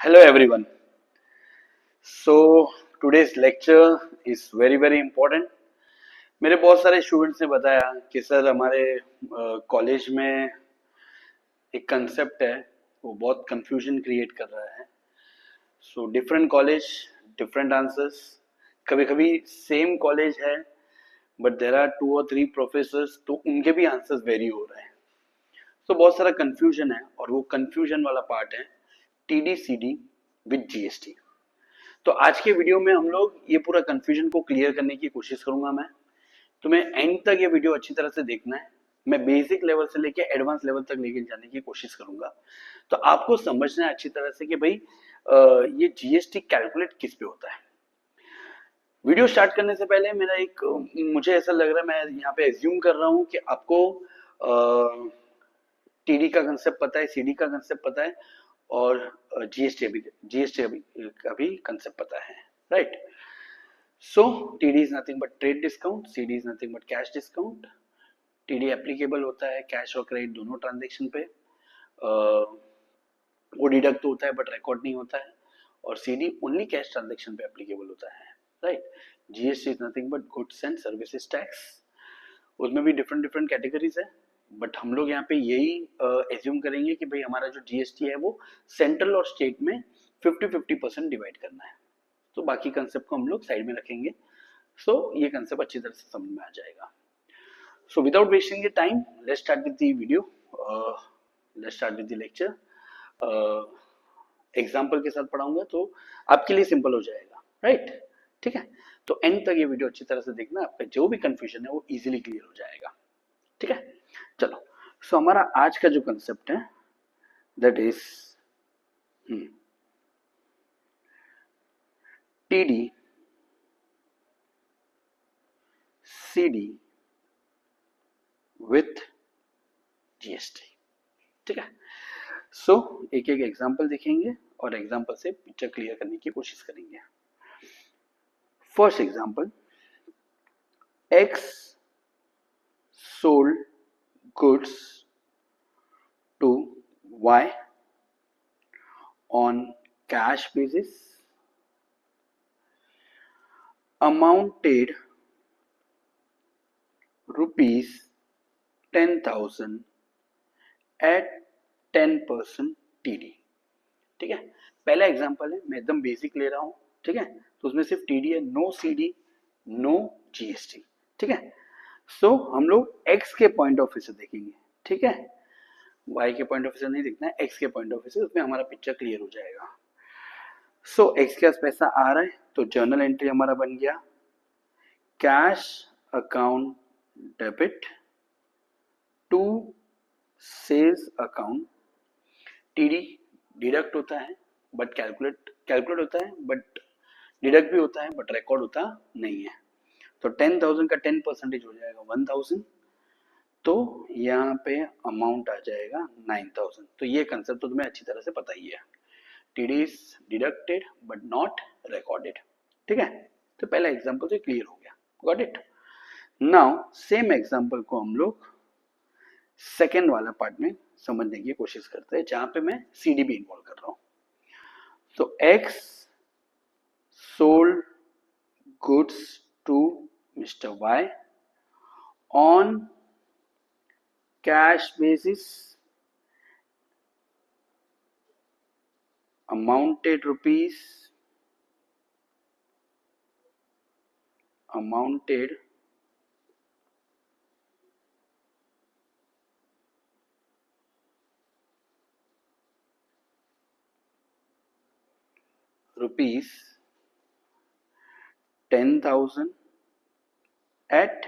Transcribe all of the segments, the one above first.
Hello everyone. So today's lecture is very important. मेरे बहुत सारे स्टूडेंट्स ने बताया कि सर हमारे कॉलेज में एक कंसेप्ट है वो बहुत कंफ्यूजन क्रिएट कर रहा है. So different college different answers. कभी कभी सेम कॉलेज है but there are 2 or 3 professors तो उनके भी आंसर्स वेरी हो रहे हैं. तो बहुत सारा कंफ्यूजन है और वो कंफ्यूजन वाला पार्ट है TD/CD विद GST. तो आज के वीडियो में हम लोग ये पूरा कंफ्यूजन को क्लियर करने की कोशिश करूंगा. मैं तुम्हें एंड तक ये वीडियो अच्छी तरह से देखना है. मैं बेसिक लेवल से लेके एडवांस लेवल तक लेके जाने की कोशिश करूंगा. तो आपको समझना है अच्छी तरह से कि भाई ये GST कैलकुलेट किस पे होता है. वीडियो स्टार्ट करने से पहले मेरा एक मुझे ऐसा लग रहा है, मैं यहाँ पे एज्यूम कर रहा हूँ कि आपको TD का कंसेप्ट पता है, CD का कंसेप्ट पता है और GST का भी कंसेप्ट पता है, right? So TD is nothing but trade discount, CD is nothing but cash discount. TD applicable होता है कैश और क्रेडिट दोनों ट्रांजेक्शन पे. वो डिडक्ट होता है बट रिकॉर्ड नहीं होता है. और CD ओनली कैश ट्रांजेक्शन पे एप्लीकेबल होता है, right? GST is nothing but goods and services tax. उसमें भी डिफरेंट कैटेगरीज है बट हम लोग यहाँ पे यही एज्यूम करेंगे कि भाई हमारा जो GST है वो सेंट्रल और स्टेट में 50-50% डिवाइड करना है. तो बाकी कंसेप्ट को हम लोग साइड में रखेंगे. सो ये कंसेप्ट अच्छी तरह से समझ में आ जाएगा. So without wasting the time let's start with the video. Let's start with the lecture. Example के साथ पढ़ाऊंगा तो आपके लिए सिंपल हो जाएगा, राइट? ठीक है, तो एंड तक ये वीडियो अच्छी तरह से देखना. आपका जो भी कंफ्यूजन है वो इजीली क्लियर हो जाएगा. ठीक है, चलो. सो हमारा आज का जो कंसेप्ट है that is TD CD with GST. ठीक है, सो एक एक एग्जांपल देखेंगे और एग्जांपल से पिक्चर क्लियर करने की कोशिश करेंगे. First example, X sold goods to Y on cash basis amounted rupees 10,000 at 10% TD. ठीक है, पहला एग्जांपल है, मैं एकदम बेसिक ले रहा हूं. ठीक है, तो उसमें सिर्फ TD है, नो CD नो GST. ठीक है, सो हम लोग X के पॉइंट ऑफ व्यू से देखेंगे. ठीक है, Y के पॉइंट ऑफ व्यू से नहीं देखना है, X के पॉइंट ऑफ व्यू से, उसमें हमारा पिक्चर क्लियर हो जाएगा. सो X के पास पैसा आ रहा है तो जर्नल एंट्री हमारा बन गया cash account debit to sales account. TD deduct होता है बट कैलकुलेट होता है बट डिडक्ट भी होता है बट रिकॉर्ड होता नहीं है. तो 10,000 का 10% हो जाएगा 1,000. तो यहाँ पे अमाउंट आ जाएगा 9,000. तो ये कंसेप्ट तो तुम्हें अच्छी तरह से पता ही है. TD is deducted but not recorded. ठीक है, तो पहला एग्जांपल तो क्लियर हो गया. Got it. Now same example को हम लोग सेकेंड वाला पार्ट में समझने की कोशिश करते हैं जहां पे मैं CD भी इन्वॉल्व कर रहा हूं. तो X sold goods to Mr. Y on cash basis amounted rupees 10,000 at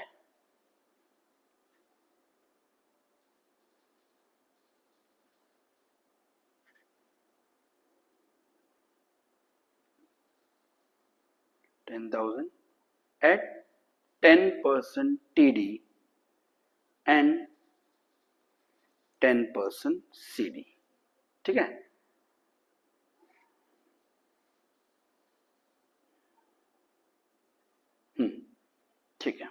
10% TD and 10% CD. ठीक है, ठीक है.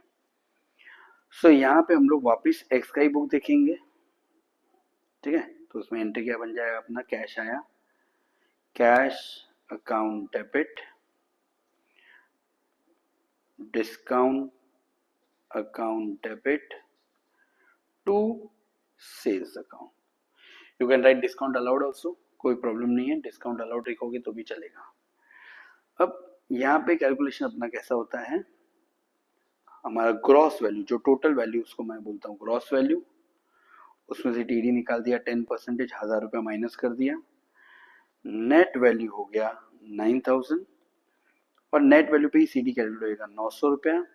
सो यहाँ पे हम लोग वापस X का ही बुक देखेंगे. ठीक है, तो उसमें एंट्री क्या बन जाएगा अपना, कैश आया, cash account debit, discount account debit to sales account. You can write discount allowed also, कोई प्रॉब्लम नहीं है, डिस्काउंट अलाउड लिखोगे तो भी चलेगा. अब यहाँ पे कैलकुलेशन अपना कैसा होता है, हमारा ग्रॉस वैल्यू, जो टोटल वैल्यू उसको मैं बोलता हूँ ग्रॉस वैल्यू, उसमें से टीडी निकाल दिया 10%, 1000 रुपया माइनस कर दिया, नेट वैल्यू हो गया 9000 और नेट वैल्यू पे ही सीडी कैलकुलेट होगा 900 रुपया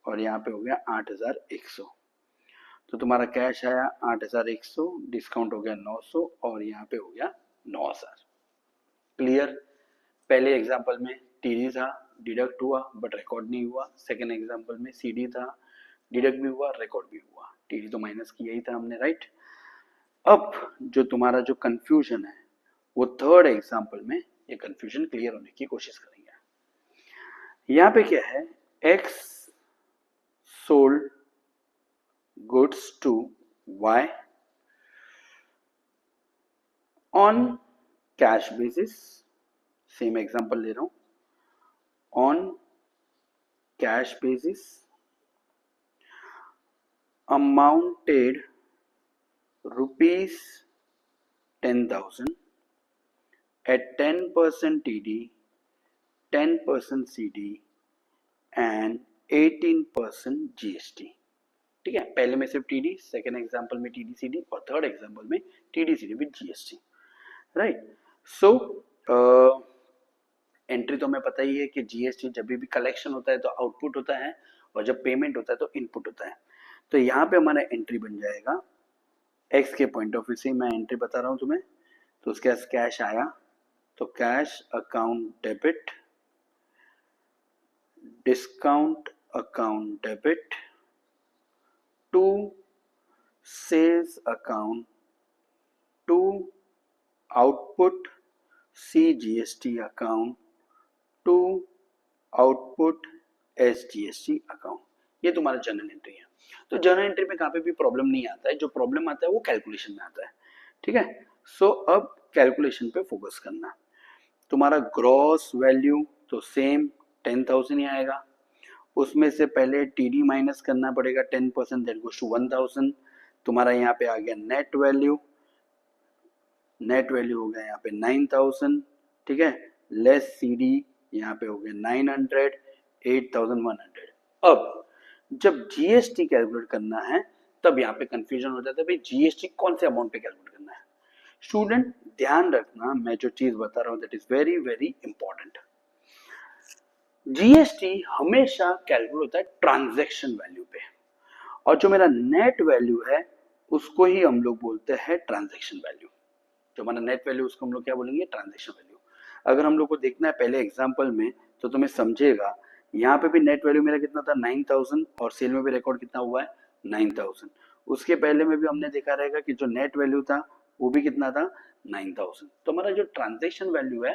और यहाँ पे हो गया 8100. तो तुम्हारा कैश आया 8100, डिस्काउंट हो गया 900 और यहाँ पे हो गया 9000. क्लियर. पहले एग्जांपल में टीडी था, डिडक्ट हुआ बट रिकॉर्ड नहीं हुआ. सेकंड एग्जांपल में सीडी था, डिडक्ट भी हुआ रिकॉर्ड भी हुआ. टीडी तो माइनस किया ही था हमने, राइट. अब जो तुम्हारा जो कंफ्यूजन है वो थर्ड एग्जांपल में ये कंफ्यूजन क्लियर होने की कोशिश करेंगे. यहाँ पे क्या है, X sold goods to Y on cash basis. Same example ले रहा हूं, on cash basis amounted rupees 10,000 at 10% TD, 10% CD and 18% GST. ठीक है, पहले में सिर्फ TD, सेकेंड एग्जांपल में TD CD और थर्ड एग्जांपल में TD CD with GST, right. So entry तो हमें पता ही है कि GST जब भी कलेक्शन होता है तो आउटपुट होता है और जब पेमेंट होता है तो इनपुट होता है. तो यहाँ पे हमारा एंट्री बन जाएगा एक्स के पॉइंट ऑफ व्यू से मैं एंट्री बता रहा हूं तुम्हें. तो उसके पास कैश आया तो cash account debit, discount account debit to sales account to output CGST account to output SGST account. ये तुम्हारा जनरल एंट्री है. तो जर्नल एंट्री में कहाँ पे भी प्रॉब्लम नहीं आता है, जो प्रॉब्लम आता है वो कैलकुलेशन में आता है. ठीक है. सो अब कैलकुलेशन पे फोकस करना. तुम्हारा ग्रॉस वैल्यू तो सेम 10,000 ही आएगा. उसमें से पहले टीडी माइनस करना पड़ेगा 10%, दैट गोस टू 1000. तुम्हारा यहाँ पे आ गया नेट वैल्यू, नेट वैल्यू हो गया यहाँ पे 9000. ठीक है, लेस सीडी यहाँ पे हो गया 900, 8100. अब जब जीएसटी कैलकुलेट करना है तब यहाँ पे कंफ्यूजन हो जाता है, भाई जीएसटी कौन से अमाउंट पे कैलकुलेट करना है. स्टूडेंट ध्यान रखना, मैं जो चीज बता रहा हूँ that is very very important. GST हमेशा कैलकुलेट होता है ट्रांजैक्शन वैल्यू पे और जो मेरा नेट वैल्यू है उसको ही हम लोग बोलते हैं ट्रांजैक्शन वैल्यू. जो हमारा नेट वैल्यू उसको हम लोग क्या बोलेंगे, ट्रांजैक्शन वैल्यू. अगर हम लोग को देखना है पहले एग्जांपल में तो तुम्हें समझेगा, यहाँ पे भी नेट वैल्यू मेरा कितना था 9000 और सेल में भी रिकॉर्ड कितना हुआ है 9000. उसके पहले में भी हमने देखा रहेगा कि जो नेट वैल्यू था वो भी कितना था 9000. तो हमारा जो ट्रांजैक्शन वैल्यू है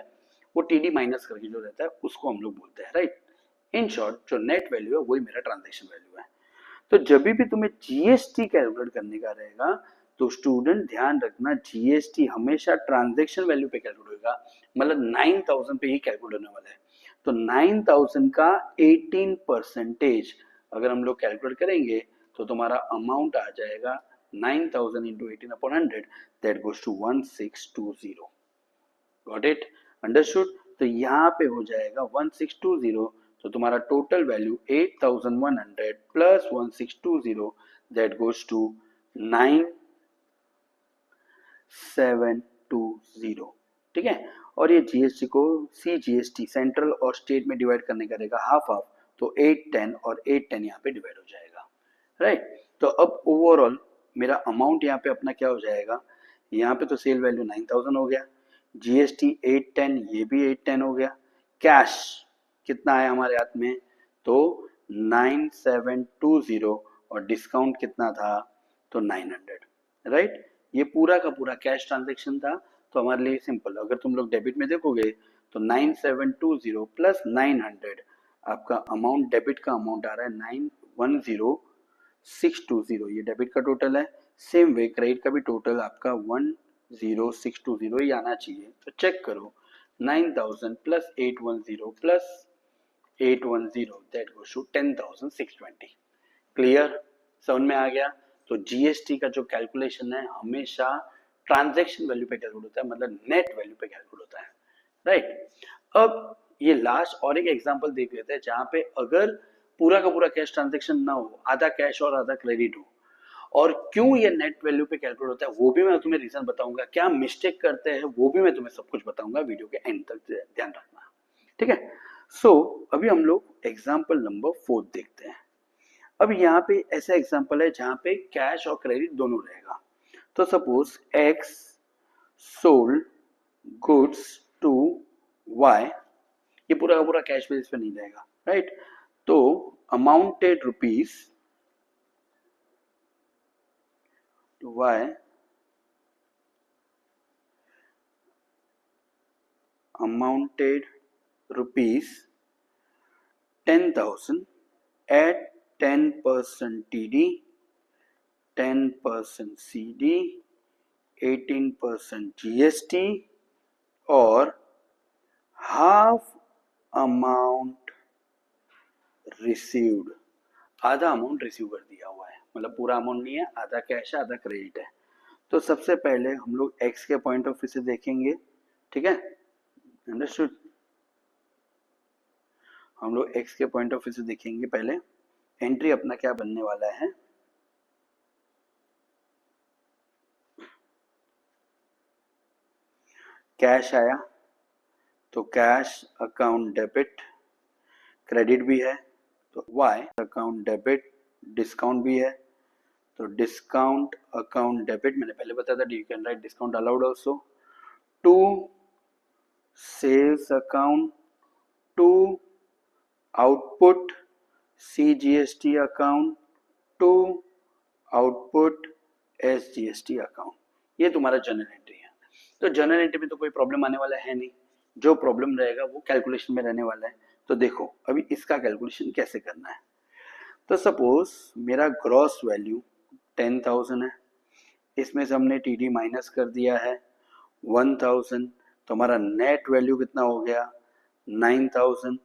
वो टीडी माइनस करके जो रहता है उसको हम लोग बोलते हैं, राइट. इन शॉर्ट जो नेट वैल्यू है वही मेरा ट्रांजैक्शन वैल्यू है. तो जब भी तुम्हें जीएसटी कैलकुलेट करने का रहेगा तो स्टूडेंट ध्यान रखना जीएसटी हमेशा ट्रांजैक्शन वैल्यू पे कैलकुलेट होगा, मतलब 9000 पे ही कैलकुलेट होने वाला है. तो 9000 का 18% अगर हम लोग कैलकुलेट करेंगे तो तुम्हारा अमाउंट आ जाएगा 9000 into 18/100, that goes to 1620. Got it, understood. तो यहाँ पे हो जाएगा 1620. तो तुम्हारा total value 8100 plus 1620, that goes to 9720. ठीक है. और ये जीएसटी को सीजीएसटी सेंट्रल और स्टेट में डिवाइड करने का रहेगा हाफ हाफ, तो 810 और 810 यहाँ पे डिवाइड हो जाएगा, राइट. तो अब ओवरऑल मेरा अमाउंट यहाँ पे अपना क्या हो जाएगा, यहाँ पे तो सेल वैल्यू 9000 हो गया, जीएसटी 810, ये भी 810 हो गया. कैश कितना आया हमारे हाथ में, तो 9720 और डिस्काउंट कितना था तो 900, राइट. ये पूरा का पूरा कैश ट्रांजैक्शन था. तो हमारे लिए सिंपल, अगर तुम लोग डेबिट में देखोगे तो 9720 प्लस 900 आपका अमाउंट, डेबिट का अमाउंट आ रहा है 910620, ये डेबिट का टोटल है. सेम वे क्रेडिट का भी टोटल आपका 10620 ही आना चाहिए. तो चेक करो 9000 plus 810 plus 810 that goes to 10,620। Clear, समझ में आ गया। तो जीएसटी का जो कैलकुलेशन है हमेशा ट्रांजैक्शन वैल्यू पे कैलकुलेट होता है, मतलब नेट वैल्यू पे कैलकुलेट होता है, राइट। अब ये लास्ट और एक एग्जांपल देख लेते हैं जहां पे अगर पूरा का पूरा कैश ट्रांजैक्शन ना हो, आधा कैश और आधा क्रेडिट हो, और क्यों ये नेट वैल्यू पे कैलकुलेट होता है वो भी मैं तुम्हें रीजन बताऊंगा, क्या मिस्टेक करते हैं वो भी मैं तुम्हें सब कुछ बताऊंगा, वीडियो के एंड तक ध्यान रखना, ठीक है। सो अभी हम लोग एग्जांपल नंबर 4 देखते हैं। अब यहाँ पे ऐसा एग्जांपल है जहां पे कैश और क्रेडिट दोनों रहेगा। तो suppose X sold goods to Y, ये पूरा का पूरा कैश बेसिस पे नहीं रहेगा, राइट। तो amounted rupees to Y, amounted rupees 10,000 at 10% TD, 10% CD, 18% GST और हाफ अमाउंट रिसीव्ड, आधा अमाउंट रिसीव कर दिया हुआ है, मतलब पूरा अमाउंट नहीं है, आधा कैश है आधा क्रेडिट है। तो सबसे पहले हम लोग एक्स के पॉइंट ऑफ व्यू से देखेंगे, ठीक है, अंडरस्टूड। हम लोग एक्स के पॉइंट ऑफ व्यू से देखेंगे। पहले एंट्री अपना क्या बनने वाला है, कैश आया तो कैश अकाउंट डेबिट, क्रेडिट भी है तो वाई अकाउंट डेबिट, डिस्काउंट भी है तो डिस्काउंट अकाउंट डेबिट, मैंने पहले बताया था you can write discount allowed also, to sales account, to output CGST account, to output SGST account. ये तुम्हारा जनरल एंट्री है। तो जनरल एंट्री में तो कोई प्रॉब्लम आने वाला है नहीं, जो प्रॉब्लम रहेगा वो कैलकुलेशन में रहने वाला है। तो देखो अभी इसका कैलकुलेशन कैसे करना है। तो सपोज मेरा ग्रॉस वैल्यू 10,000 है, इसमें से हमने TD माइनस कर दिया है 1,000, तो हमारा नेट वैल्यू कितना हो गया 9,000।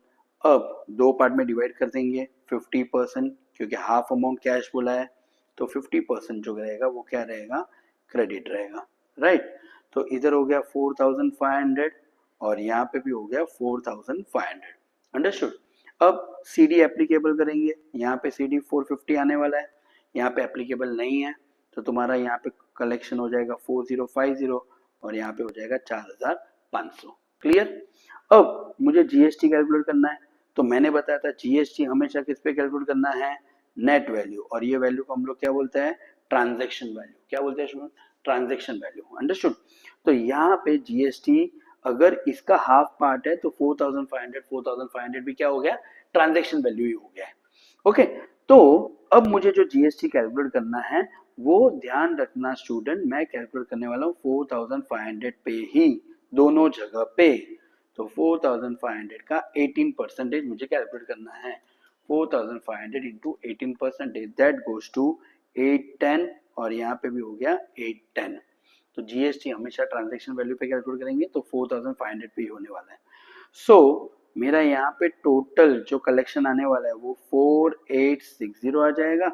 अब दो पार्ट में डिवाइड कर देंगे 50%, क्योंकि हाफ अमाउंट कैश बोला है तो 50% जो रहेगा वो क्या रहेगा, क्रेडिट रहेगा, राइट। तो इधर हो गया 4,500 और यहाँ पे भी हो गया 4,500, अंडरस्टूड। अब CD एप्लीकेबल करेंगे, यहाँ पे CD 450 आने वाला है, यहाँ पे एप्लीकेबल नहीं है, तो तुम्हारा यहाँ पे कलेक्शन हो जाएगा 4050 और यहाँ पे हो जाएगा 4,500। क्लियर। अब मुझे जीएसटी कैलकुलेट करना है, तो मैंने बताया था जीएसटी हमेशा किस पे कैलकुलेट करना है, नेट वैल्यू, और ये वैल्यू को हम लोग क्या बोलते हैं, ट्रांजैक्शन वैल्यू। क्या बोलते हैं, ट्रांजैक्शन वैल्यू, अंडरस्टूड। तो यहाँ पे जीएसटी अगर इसका हाफ पार्ट है तो 4,500 भी क्या हो गया, ट्रांजैक्शन वैल्यू ही हो गया है, ओके। तो अब मुझे जो जीएसटी कैलकुलेट करना है वो ध्यान रखना स्टूडेंट, मैं कैलकुलेट करने वाला हूँ 4,500 पे ही, दोनों जगह पे। तो 4,500 का 18% मुझे कैलकुलेट करना है, 4,500 इंटू 18% दैट गोज टू 810 और यहाँ पे भी हो गया 810। तो जीएसटी हमेशा ट्रांजैक्शन वैल्यू पे कैलकुलेट करेंगे तो 4,500 पे ही होने वाला है। सो मेरा यहाँ पे टोटल जो कलेक्शन आने वाला है वो 4860 आ जाएगा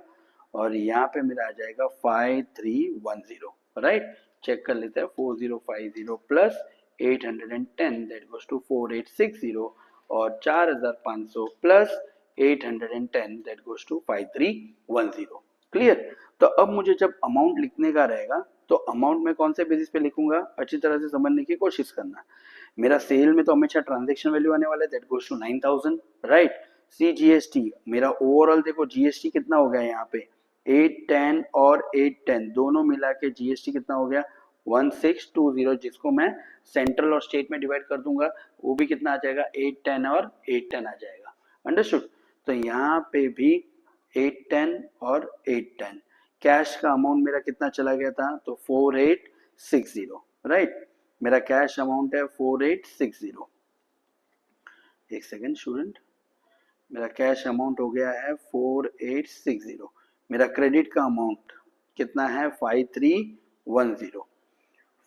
और यहाँ पे मेरा आ जाएगा 5310, राइट। चेक कर लेते हैं, 4050 प्लस 810 दैट गोज टू 4860 और 4,500 plus 810 that goes to 5310। Clear. तो अब मुझे जब अमाउंट लिखने का रहेगा तो अमाउंट में कौन से बेसिस पे लिखूंगा, अच्छी तरह से समझने की कोशिश करना। मेरा सेल में तो हमेशा ट्रांजैक्शन वैल्यू आने वाला है that goes to 9,000, right. CGST मेरा ओवरऑल देखो GST कितना हो गया यहाँ पे 810 और 810 दोनों मिला के GST कितना हो गया 1620, जिसको मैं सेंट्रल और स्टेट में डिवाइड कर दूंगा वो भी कितना आ जाएगा 810 और 810 आ जाएगा, अंडरस्टूड। तो यहाँ पे भी 810 और 810, कैश का अमाउंट मेरा कितना चला गया था तो 4860, राइट। मेरा कैश अमाउंट है 4860, एक सेकेंड स्टूडेंट, मेरा कैश अमाउंट हो गया है 4860, मेरा क्रेडिट का अमाउंट कितना है 5310,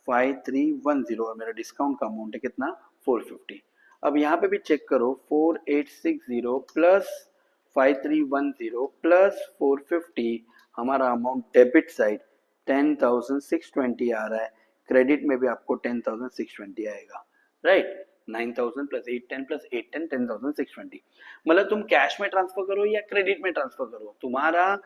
5310 और मेरा डिस्काउंट का अमाउंट है कितना 450। अब यहाँ पे भी चेक करो 4860 प्लस 5310 प्लस 450, हमारा अमाउंट डेबिट साइड 10,620 आ रहा है, क्रेडिट में भी आपको 10,620 आएगा, राइट। 9,000 plus 810 plus 810 10,620। मतलब तुम कैश में ट्रांसफर करो या क्रेडिट में ट्रांसफर करो, तुम्हारा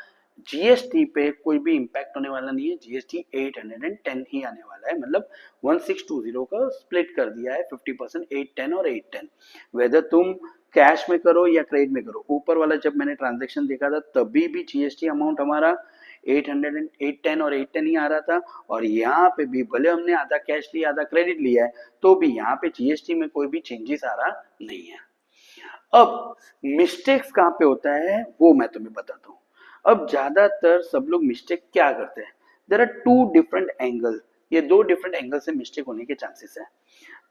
जीएसटी पे कोई भी इंपैक्ट होने वाला नहीं है। जीएसटी 810 ही आने वाला है, मतलब 1620 का स्प्लिट कर दिया है 50%, 810 और 810, वेदर तुम कैश में करो या क्रेडिट में करो। ऊपर वाला जब मैंने ट्रांजेक्शन देखा था तभी भी जीएसटी अमाउंट हमारा 810 और 810 ही आ रहा था, और यहाँ पे भी भले हमने आधा कैश लिया आधा क्रेडिट लिया है तो भी यहाँ पे जीएसटी में कोई भी चेंजेस आ रहा नहीं है। अब मिस्टेक्स कहाँ पे होता है वो मैं तुम्हें बताता हूँ। अब ज्यादातर सब लोग मिस्टेक क्या करते हैं, there are two different angle, ये दो डिफरेंट एंगल से मिस्टेक होने के चांसेस है।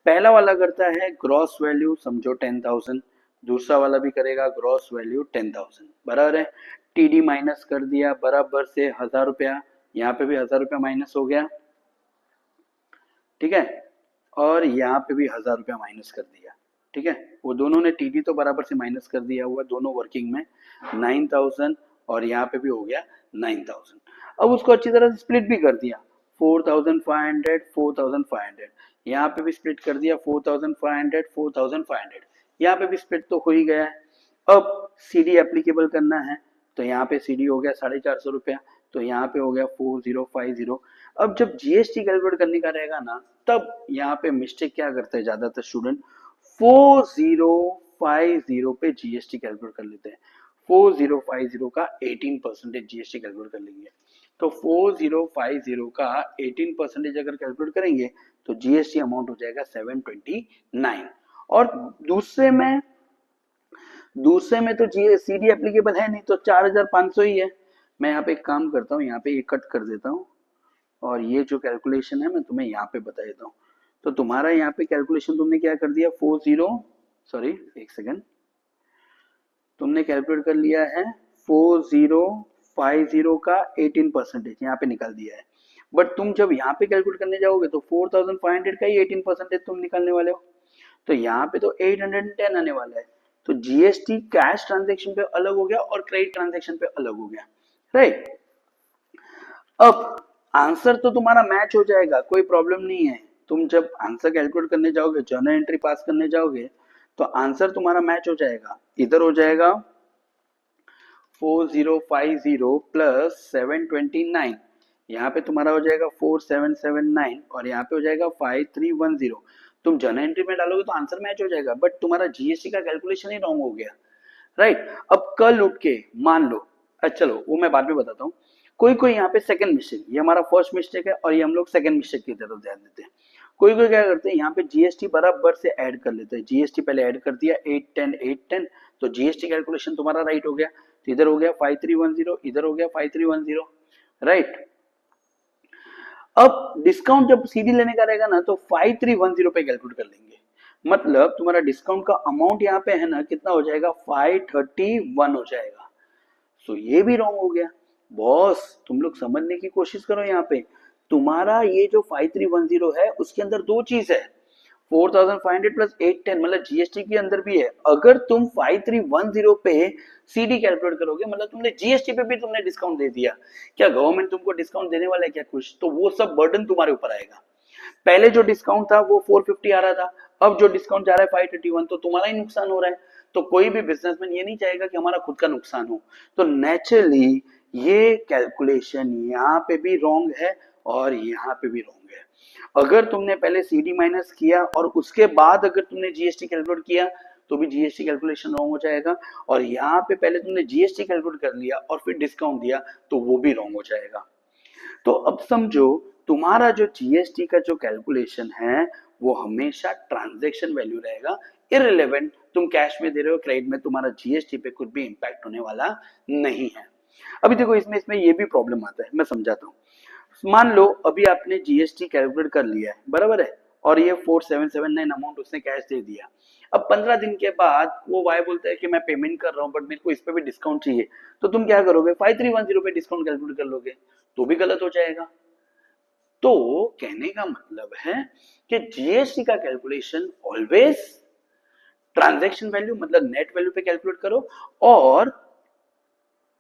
पहला वाला करता है ग्रॉस वैल्यू समझो 10,000, दूसरा वाला भी करेगा ग्रॉस वैल्यू 10,000, बराबर है। टीडी माइनस कर दिया बराबर से 1,000 रुपया, यहाँ पे भी 1,000 रुपया माइनस हो गया, ठीक है, और यहाँ पे भी 1,000 रुपया माइनस कर दिया, ठीक है। वो दोनों ने टीडी तो बराबर से माइनस कर दिया हुआ, दोनों वर्किंग में 9,000, और यहाँ पे भी हो गया 9,000। अब उसको अच्छी तरह से स्प्लिट भी कर दिया 4,500 4,500, यहाँ पे भी स्प्लिट कर दिया 4,500 4,500, यहाँ पे भी स्प्लिट तो हो ही गया है। अब सीडी एप्लीकेबल करना है तो यहाँ पे सीडी हो गया 450 रुपया, तो यहाँ पे हो गया 4050। अब जब जीएसटी कैलकुलेट करने का रहेगा ना तब यहाँ पे मिस्टेक क्या करते हैं ज्यादातर स्टूडेंट, 4050 पे जीएसटी कैलकुलेट कर लेते हैं। 4050 का 18% जीएसटी कैलकुलेट कर लेंगे, तो 4050 का 18% अगर कैलकुलेट करेंगे तो जीएसटी अमाउंट हो जाएगा 729। और दूसरे में तो सीडी एप्लीकेबल है नहीं तो 4,500 ही है। मैं यहाँ पे एक काम करता हूँ, यहाँ पे ये कट कर देता हूँ और ये जो कैलकुलेशन है मैं तुम्हें यहाँ पे बता देता हूँ। तो तुम्हारा यहाँ पे कैलकुलेशन तुमने क्या कर दिया, एक सेकंड, तुमने कैलकुलेट कर लिया है 4050 का 18% यहाँ पे निकाल दिया है। बट तुम जब यहाँ पे कैलकुलेट करने जाओगे तो 4,500 का ही 18% तुम निकालने वाले हो, तो यहाँ पे तो 810 आने वाला है। तो जीएसटी कैश ट्रांजेक्शन पे अलग हो गया और क्रेडिट ट्रांजेक्शन पे अलग हो गया, राइट। अब आंसर तो तुम्हारा मैच हो जाएगा, कोई प्रॉब्लम नहीं है। तुम जब आंसर कैलकुलेट करने जाओगे, जर्नल एंट्री पास करने जाओगे तो आंसर तुम्हारा मैच हो जाएगा। इधर हो जाएगा 4050 प्लस 729, यहाँ पे तुम्हारा हो जाएगा 4779 और यहाँ पे हो जाएगा 5310। तुम जर्नल एंट्री में डालोगे तो आंसर मैच हो जाएगा, बट तुम्हारा जीएसटी का कैलकुलेशन ही रॉन्ग हो गया, राइट। अब कल उठ के मान लो, अच्छा चलो वो मैं बाद में बताता हूँ। कोई यहाँ पे सेकंड मिस्टेक, ये हमारा फर्स्ट मिस्टेक है और ये हम लोग सेकंड मिस्टेक की तरफ ध्यान देते हैं। कोई क्या करते हैं यहाँ पे जीएसटी बराबर से ऐड कर लेते हैं, जीएसटी पहले ऐड कर दिया 810 तो जीएसटी कैलकुलेशन तुम्हारा राइट हो गया, तो इधर हो गया 5310, इधर हो गया 5310, राइट। अब डिस्काउंट जब सीडी लेने का रहेगा ना तो 5310 पे कैलकुलेट कर लेंगे, मतलब तुम्हारा डिस्काउंट का अमाउंट यहाँ पे है ना कितना हो जाएगा 531 हो जाएगा। सो ये भी रॉन्ग हो गया। बॉस तुम लोग समझने की कोशिश करो, यहाँ पे तुम्हारा ये जो 5310 है उसके अंदर दो चीज है, 4,500 प्लस 810 मतलब जीएसटी के अंदर भी है। अगर तुम 5310 पे सीडी कैलकुलेट करोगे मतलब तुमने जीएसटी पे भी तुमने डिस्काउंट दे दिया। क्या गवर्नमेंट तुमको डिस्काउंट देने वाला है क्या कुछ, तो वो सब बर्डन तुम्हारे ऊपर आएगा। पहले जो डिस्काउंट था वो 450 आ रहा था, अब जो डिस्काउंट जा रहा है 531, तो तुम्हारा ही नुकसान हो रहा है। तो कोई भी बिजनेसमैन ये नहीं चाहेगा कि हमारा खुद का नुकसान हो, तो नेचुरली ये कैलकुलेशन यहाँ पे भी रॉन्ग है और यहाँ पे भी रॉन्ग है। अगर तुमने पहले सीडी माइनस किया और उसके बाद अगर तुमने जीएसटी कैलकुलेट किया तो भी जीएसटी कैलकुलेशन रॉन्ग हो जाएगा, और यहाँ पे पहले तुमने जीएसटी कैलकुलेट कर लिया और फिर डिस्काउंट दिया तो वो भी रॉन्ग हो जाएगा। तो अब समझो तुम्हारा जो जीएसटी का जो कैलकुलेशन है वो हमेशा ट्रांजैक्शन वैल्यू रहेगा, इररिलेवेंट तुम कैश में दे रहे हो क्रेडिट में, तुम्हारा जीएसटी पे कुछ भी इंपैक्ट होने वाला नहीं है। अभी देखो इसमें ये भी प्रॉब्लम आता है, मैं समझाता हूँ। मान लो अभी आपने जीएसटी कैलकुलेट कर लिया है, बराबर है, और ये 4779 अमाउंट उसने कैश दे दिया। अब 15 दिन के बाद वो वाई बोलता है कि मैं पेमेंट कर रहा हूँ बट मेरे को इस पे भी डिस्काउंट चाहिए, तो तुम क्या करोगे 5310 पे डिस्काउंट कैलकुलेट कर लोगे, तो भी गलत हो जाएगा। तो कहने का मतलब है कि जीएसटी का कैलकुलेशन ऑलवेज ट्रांजैक्शन वैल्यू मतलब नेट वैल्यू पे कैलकुलेट करो, और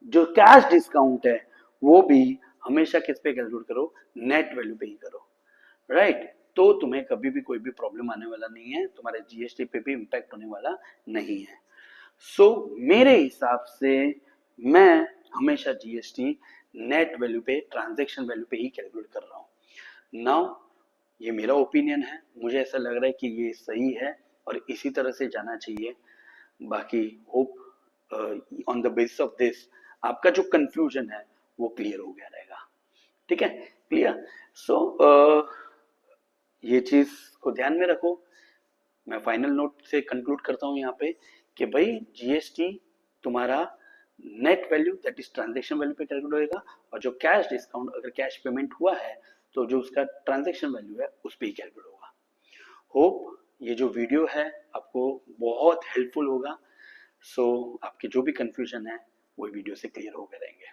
जो कैश डिस्काउंट है वो भी हमेशा किस पे कैलकुलेट करो, नेट वैल्यू पे ही करो, राइट। तो तुम्हें कभी भी कोई भी प्रॉब्लम आने वाला नहीं है, तुम्हारे जीएसटी पे भी इम्पैक्ट होने वाला नहीं है। सो मेरे हिसाब से मैं हमेशा जीएसटी नेट वैल्यू पे, ट्रांजैक्शन वैल्यू पे ही कैलकुलेट कर रहा हूँ। नाउ ये मेरा ओपिनियन है, मुझे ऐसा लग रहा है कि ये सही है और इसी तरह से जाना चाहिए। बाकी hope on the basis of this आपका जो कंफ्यूजन है वो क्लियर हो गया रहेगा। ठीक है, क्लियर। सो ये चीज को ध्यान में रखो। मैं फाइनल नोट से कंक्लूड करता हूं यहाँ पे कि भाई जीएसटी तुम्हारा net value that is transaction value पे कैलकुलेट होएगा, और जो कैश डिस्काउंट अगर कैश पेमेंट हुआ है तो जो उसका ट्रांजैक्शन वैल्यू है उस पर ही कैलकुलेट होगा। होप ये जो वीडियो है आपको बहुत हेल्पफुल होगा। सो आपके जो भी कंफ्यूजन है वो वीडियो से क्लियर हो गए रहेंगे।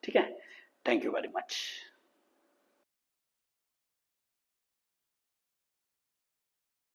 ठीक है, थैंक यू वेरी मच।